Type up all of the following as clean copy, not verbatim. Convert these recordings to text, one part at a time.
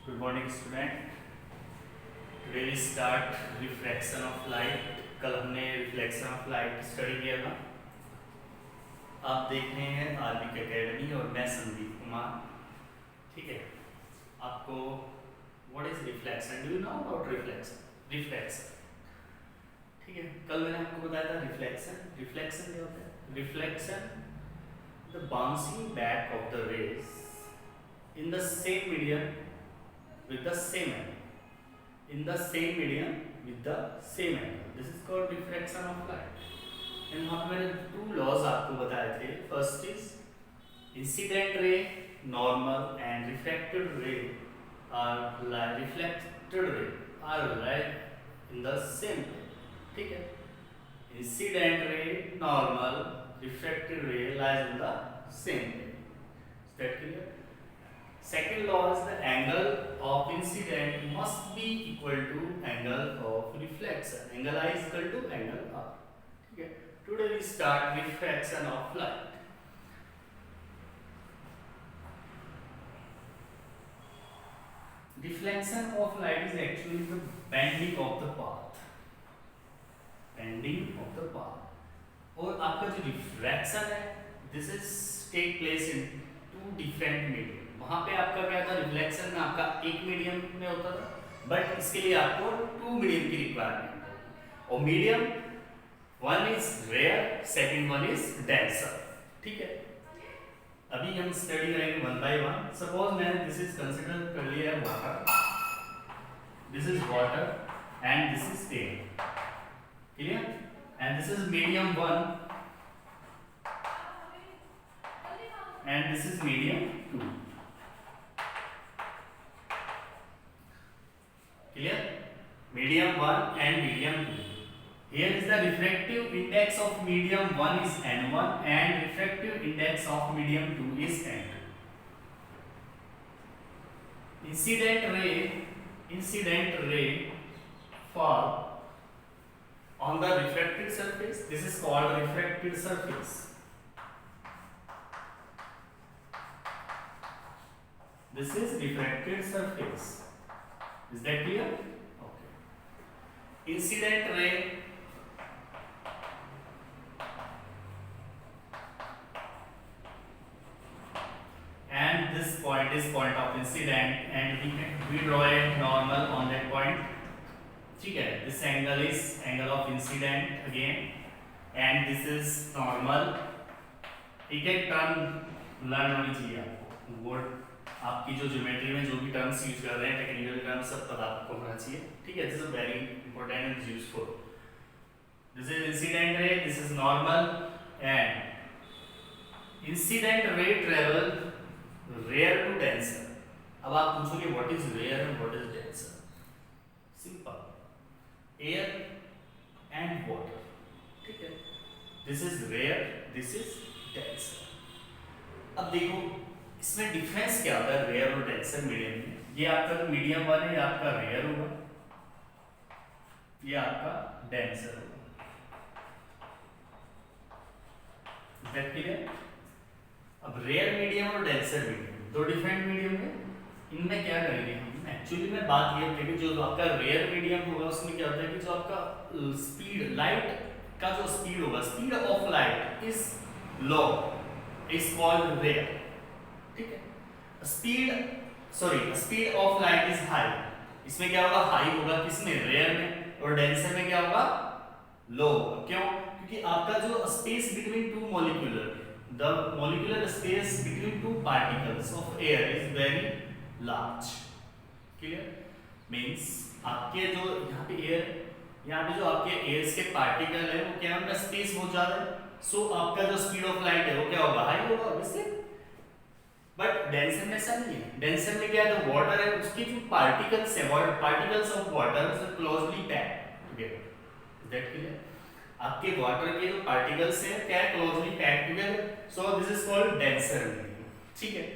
Good morning student. Today we start reflection of light. कल हमने reflection of light study किया था. आप देख रहे हैं आर्मिक एकेडमी और मैं संदीप कुमार. ठीक है, आपको what is reflection, do you know about reflection. ठीक है, कल मैंने आपको बताया था रिफ्लेक्शन क्या होता है. Reflection the bouncing back of the rays in the same medium with the same angle. In the same medium with the same angle. This is called refraction of light. And वहाँ पे मैंने two laws आपको बताए थे. First is incident ray, normal, and refracted ray are in the same way. ठीक है? Incident ray, normal, refracted ray lies in the same way. Is that clear? Second law is the angle of incident must be equal to angle of reflection. Angle I is equal to angle R. Okay. Today we start refraction of light. Reflection of light is actually the bending of the path. Bending of the path. और आपका जो refraction है, this is take place in two different medium. वहाँ पे आपका क्या था, reflection में आपका एक मीडियम में होता था, बट इसके लिए आपको टू मीडियम की रिक्वायरमेंट है. और medium one is rare, second one is denser. ठीक है, अभी हम स्टडी करेंगे वन बाय वन. सपोज मैंने दिस इज कंसीडर कर लिया है water, this is water and this is air. Clear? And this is medium one and this is medium two. Clear? Medium 1 and medium 2. Here is the refractive index of medium 1 is n1 and refractive index of medium 2 is n2. Incident ray fall on the refracted surface. This is called refracted surface. This is refracted surface. Is that clear? Okay. Incident ray and this point is point of incident and we draw a normal on that point. ठीक है, this angle is angle of incident again and this is normal. एक एक term learn होनी चाहिए आपको. Board आपकी जो geometry में जो भी टर्म्स यूज कर रहे हैं, टेक्निकल टर्म्स सब पता आपको होना चाहिए. ठीक है, this is very important and useful. This is incident ray, this is normal and incident ray travel rare to denser. अब आप पूछोगे what is rare and what is denser. Simple, air and water. ठीक है, this is rare, this is denser. अब देखो इसमें difference क्या होता है रेयर और डेंसर मीडियम में. ये आपका मीडियम वन है, ये आपका रेयर होगा, ये आपका डेंसर होगा. That clear? अब रेयर मीडियम और डेंसर मीडियम दो डिफरेंट मीडियम है. इनमें क्या करेंगे हम, एक्चुअली में बात ये है कि जो आपका रेयर मीडियम होगा उसमें क्या होता है कि जो आपका स्पीड लाइट का जो स्पीड होगा, speed of light is low, is called rare. ठीक है, speed of light is high. इसमें क्या होगा, हाई होगा किसमें, रेयर में. और डेंसर में क्या होगा, लो. क्यों? क्योंकि आपका जो space between two molecular, the molecular space between two particles of air is very large. Clear? Means आपके जो यहाँ पे एयर, यहाँ पे जो आपके एयर्स के पार्टिकल है वो क्या है, उनका स्पेस बहुत ज्यादा है. सो आपका जो स्पीड ऑफ लाइट है वो क्या होगा, हाई होगा ऑब्वियसली. बट डेंसर में ऐसा नहीं है. डेंसर में क्या है, जो वाटर है उसके जो पार्टिकल्स है, particles of water are closely packed together. Is that clear? आपके वाटर के जो पार्टिकल्स हैं क्या है, closely packed together. So this is called denser medium. ठीक है,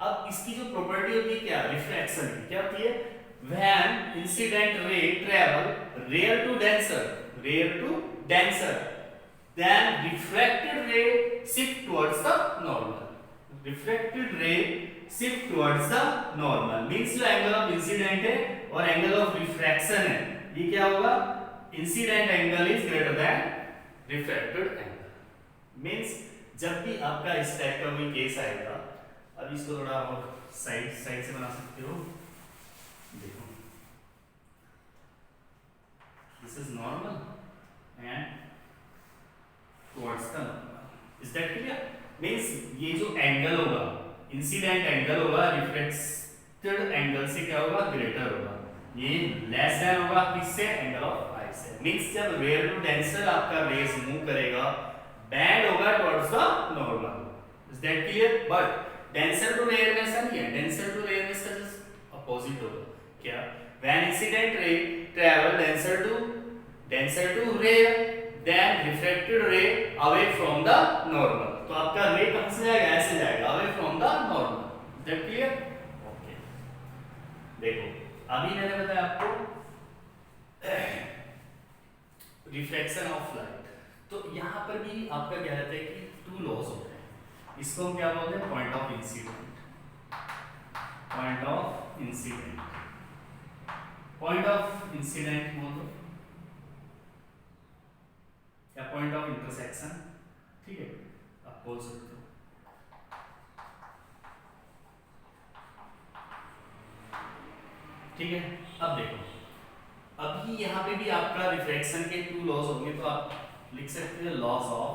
अब इसकी जो प्रॉपर्टी होती है क्या, रिफ्रैक्शन की क्या होती है, when incident ray travel rare to denser then refracted ray shift towards the normal. Reflected ray shift towards the normal, means जो एंगल ऑफ इंसिडेंट है और एंगल ऑफ रिफ्रैक्शन है, ये क्या होगा, incident angle is greater than reflected angle. Means जब भी आपका इस टाइप का कोई केस आएगा, अब इसको थोड़ा और साइड साइड से बना सकते हो, देखो this is normal and towards the normal, is that clear. Means ये जो एंगल होगा, इंसिडेंट एंगल होगा रिफ्लेक्टेड एंगल से क्या होगा, ग्रेटर होगा, ये लेस देन होगा किससे, एंगल ऑफ आई से। मींस जब रेयर टू डेंसर आपका रेस मूव करेगा, बैंड होगा towards the normal, is that clear. But denser to rare में ऐसा नहीं है, डेंसर टू रेयर में इसका जस्ट अपोजिट होगा, क्या, when incident ray travel denser to rare then refracted ray away from the normal, तो आपका रे कहां से जाएगा, ऐसे जाएगा, away from the normal, is that clear? Okay, देखो अभी मैंने बताया आपको रिफ्लेक्शन ऑफ लाइट, तो यहां पर भी आपका क्या रहता है कि टू लॉज होते हैं, इसको हम क्या बोलते हैं, point of incident, point of incident, point of incident बोल दो या पॉइंट ऑफ इंटरसेक्शन, ठीक है, आप बोल सकते हो। ठीक है, अब देखो अभी यहाँ पे भी आपका रिफ्रैक्शन के टू लॉज होंगे, तो आप लिख सकते हैं laws of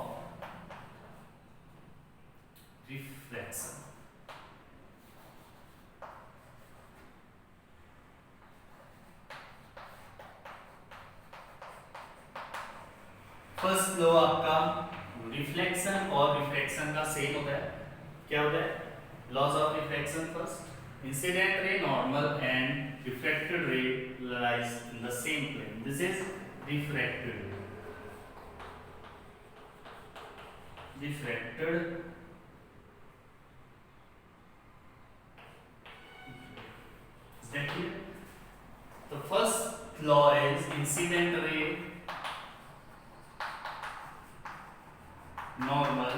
refraction. First law आपका रिफ्लेक्शन और रिफ्रैक्शन का सेम होता है, क्या होता है, laws of reflection first, incident ray normal and reflected ray lies in the same plane, this is refracted is that clear? The first law is incident ray normal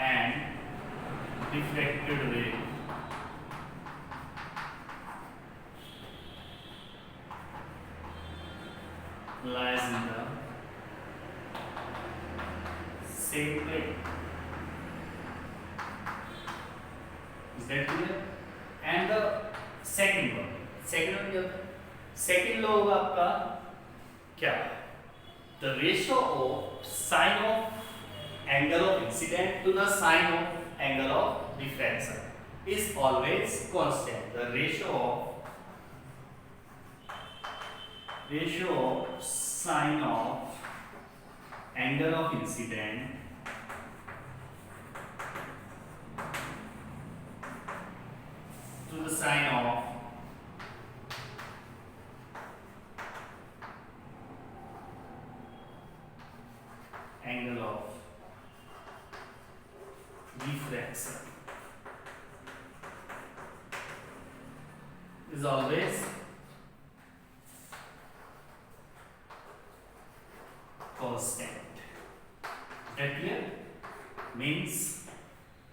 and refracted ray lies in the same plane, is that clear? And the second one क्या होता है, second law होगा आपका क्या, the ratio of sine of angle of incident to the sine of angle of refraction is always constant. The ratio of sine of angle of incident to the sine of angle of refraction is always constant. That clear? Means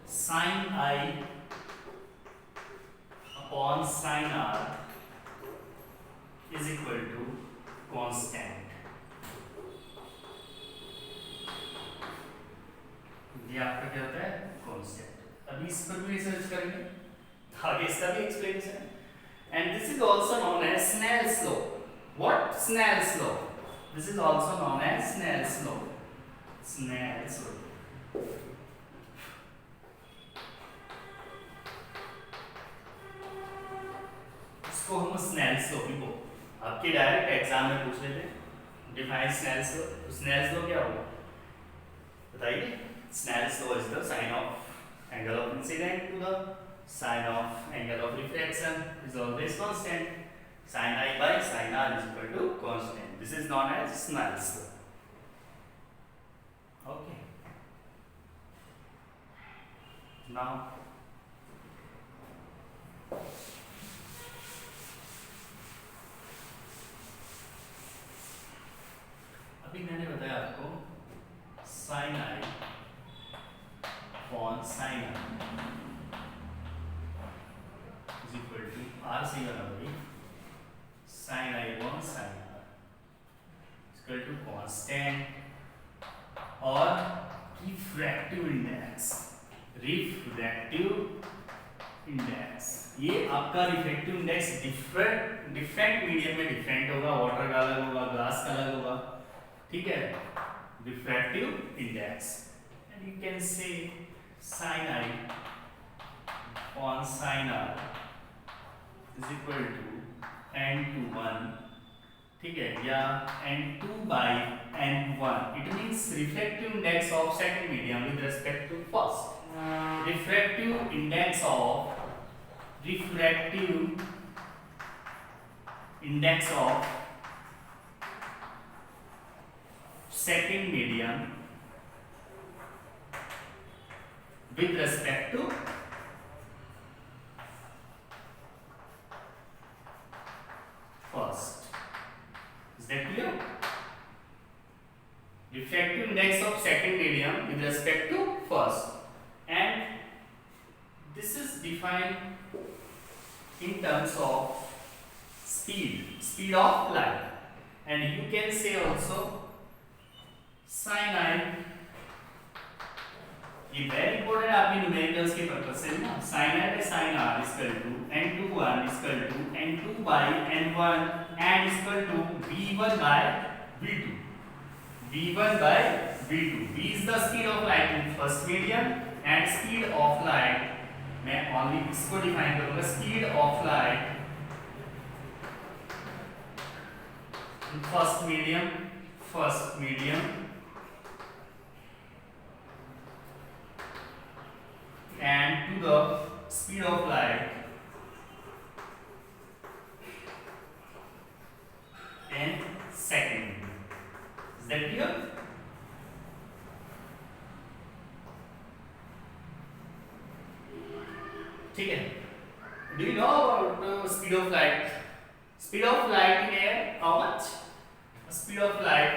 sin I upon sin R is equal to constant. ये आपका क्या होता है, constant. अभी इस पर भी research करेंगे, आगे इसका भी एक्सप्लेनेशन है। And this is also known as Snell's law. What, Snell's law, this is also known as Snell's law, Snell's law. इसको हम स्नेल्स लॉ भी बोलते हैं, आपके डायरेक्ट एग्जाम में पूछ लेते हैं डिफाइन स्नेल्स लॉ, तो स्नेल्स लॉ क्या होगा बताइए। Snell's law is the sine of angle of incident to the sine of angle of refraction is always constant. Sin I by sin R is equal to constant. This is known as Snell's law. Okay. Now, अभी मैंने बताया आपको sin I upon sine R is equal to R से बना भाई sine I upon sine R equal to constant और refractive index ये आपका रिफ्रैक्टिव इंडेक्स डिफरेंट मीडियम में डिफरेंट होगा, वाटर का अलग होगा, ग्लास का अलग होगा, ठीक है। Refractive index and you can say sin I on sin R is equal to n/1, ठीक है, या n2 by n1. It means refractive index of second medium with respect to first. Refractive index of second medium with respect to first. Is that clear? Refractive index of second medium with respect to first, and this is defined in terms of speed of light, and you can say also sin I. ये very important आपकी numericals के purpose से ना, sin I by sin R equal to n/1 equal to n2 by n1 and equal to v1 by v2. v1 by v2. v is the speed of light in first medium and speed of light मैं only इसको define करूंगा, speed of light in first medium and to the speed of light in second medium. Is that clear? ठीक है. Do you know about the speed of light? Speed of light in air, how much? Speed of light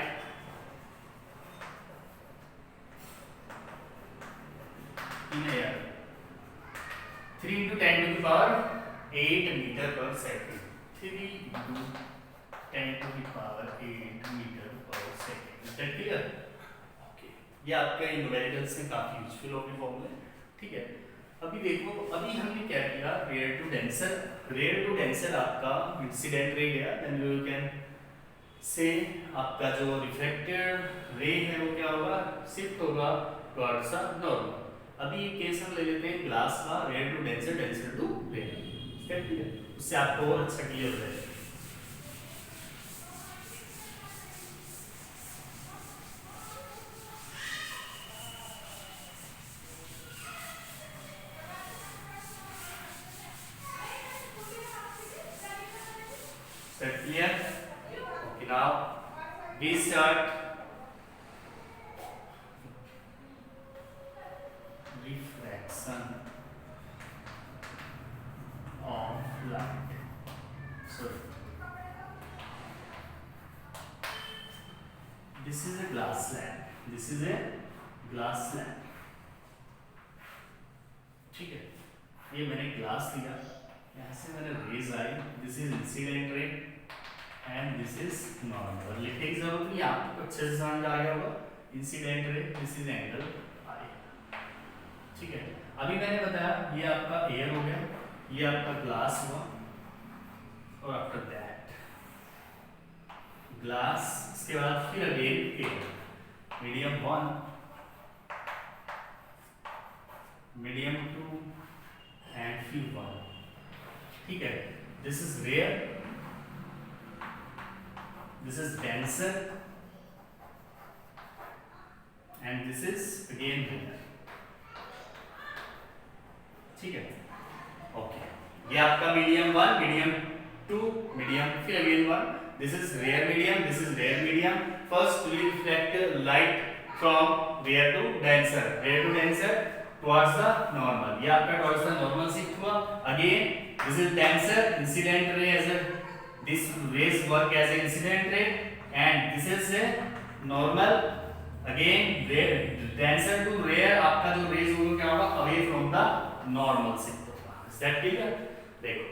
in air 3 into 10 to the power 8 meter per second. 3 into 10 to the power 8 meter per second. Is that clear? Okay. ये आपका numericals में काफी useful होगी फॉर्मूले, ठीक है। अभी देखो, अभी हमने क्या किया, रेयर टू डेंसर आपका इंसिडेंट रे गया, देन यू कैन से आपका जो रिफ्लेक्टेड रे है वो क्या होगा, शिफ्ट होगा टुवर्ड्स द नॉर्मल। अभी ये केस हम ले लेते हैं ग्लास का, rare to denser, denser to rare, ठीक है, उससे आपको और अच्छा क्लियर हो जाएगा। That clear? Okay, now we start refraction of light. Sorry, this is a glass lamp. ठीक है, ये मैंने ग्लास लिया, यहाँ से मैंने रेज आई, this is incident ray and this is normal. लिखने की जरूरत नहीं, आपको अच्छे से समझ आ गया होगा। Incident ray, this is angle आई, ठीक है। अभी मैंने बताया ये आपका एयर हो गया, ये आपका ग्लास हुआ, और आफ्टर दैट ग्लास, इसके बाद फिर again air, medium 1, medium 2 and फिर 1, ठीक है। This is rare, this is denser, and this is again rare, ठीक है। ओके, ये आपका मीडियम 1, मीडियम 2, मीडियम फिर again 1, this is rare medium, this is rare medium. First we reflect light from rare to denser towards the normal, ये आपका towards the normal shift हुआ। Again this is denser, incident ray as a this rays work as an incident ray, and this is a normal, again denser to rare, आपका जो rays होगा क्या normal shift होगा। Is that clear? देखो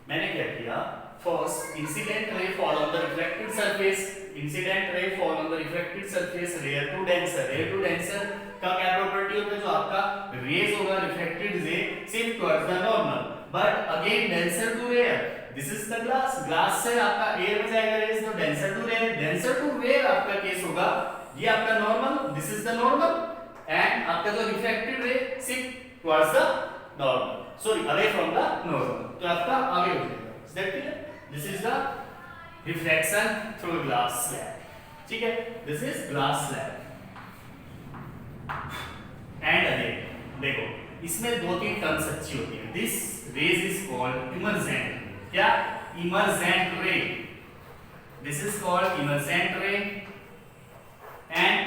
मैंने क्या किया, first incident ray fall on the reflected surface, incident ray fall on the reflected surface rare to denser. Rare to denser का क्या प्रॉपर्टी होता है, जो आपका रेज होगा reflected ray shift towards the normal, but again denser to rare. This is the glass, glass से आपका air में जाएगा रेज, तो denser to rare, denser to rare आपका केस होगा, ये आपका normal, this is the normal, and आपका जो reflected ray shift towards the normal, sorry away from the normal, तो आपका आगे हो जाएगा। Is that clear? This is the reflection through glass slab, ठीक है, this is glass slab. And again देखो इसमें दो तीन टर्म्स अच्छी होती है, this rays is called emergent, क्या emergent ray, this is called emergent ray, and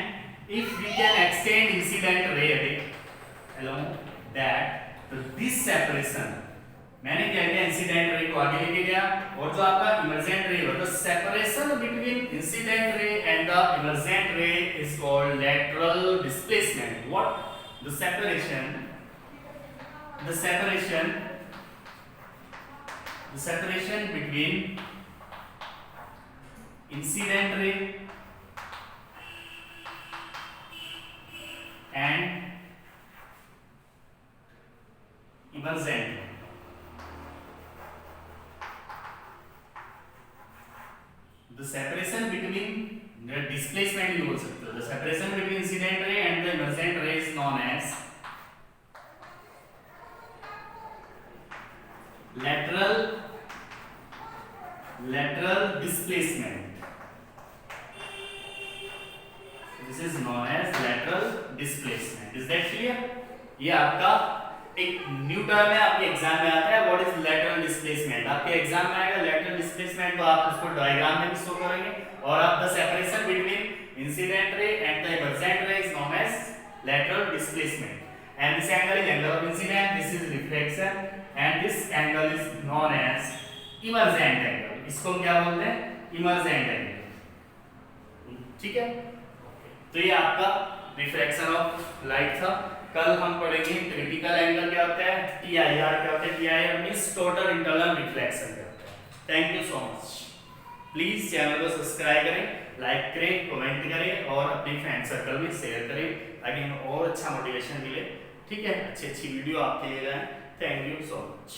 if we can extend incident ray along that, तो दिस सेपरेशन, मैंने क्या किया इंसिडेंट रे को आगे लेके गया, और जो आपका इमर्जेंट रे होता है, separation between incident ray and the emergent ray is called lateral displacement. What? The separation between incident ray and emergent ray. The separation between the displacement you बोल सकते हो, the separation between incident ray and the emergent ray is known as lateral displacement. This is known as lateral displacement. Is that clear? ये आपका एक new term है, आपके exam में आता है, व्हाट इज लेटरल डिस्प्लेसमेंट, आपके एग्जाम में आएगा लेटरल डिस्प्लेसमेंट, तो आप उसको डायग्राम में भी शो करेंगे, और आप the separation between incident ray and the emergent ray is known as lateral displacement, and this angle is angle of incident, this is reflection, and this angle is known as emergent angle, इसको क्या बोलते हैं, emergent angle, ठीक है। तो ये आपका reflection of light था। कल हम पढ़ेंगे क्रिटिकल एंगल क्या होता है, TIR क्या होता है, TIR means total internal reflection क्या होता है। Thank you so much. Please channel को सब्सक्राइब करें, लाइक करें, कमेंट करें, और अपने फ्रेंड सर्कल में शेयर करें, ताकि हमें और अच्छा मोटिवेशन मिले, ठीक है, अच्छी वीडियो आपके लिए लाएं। Thank you so much.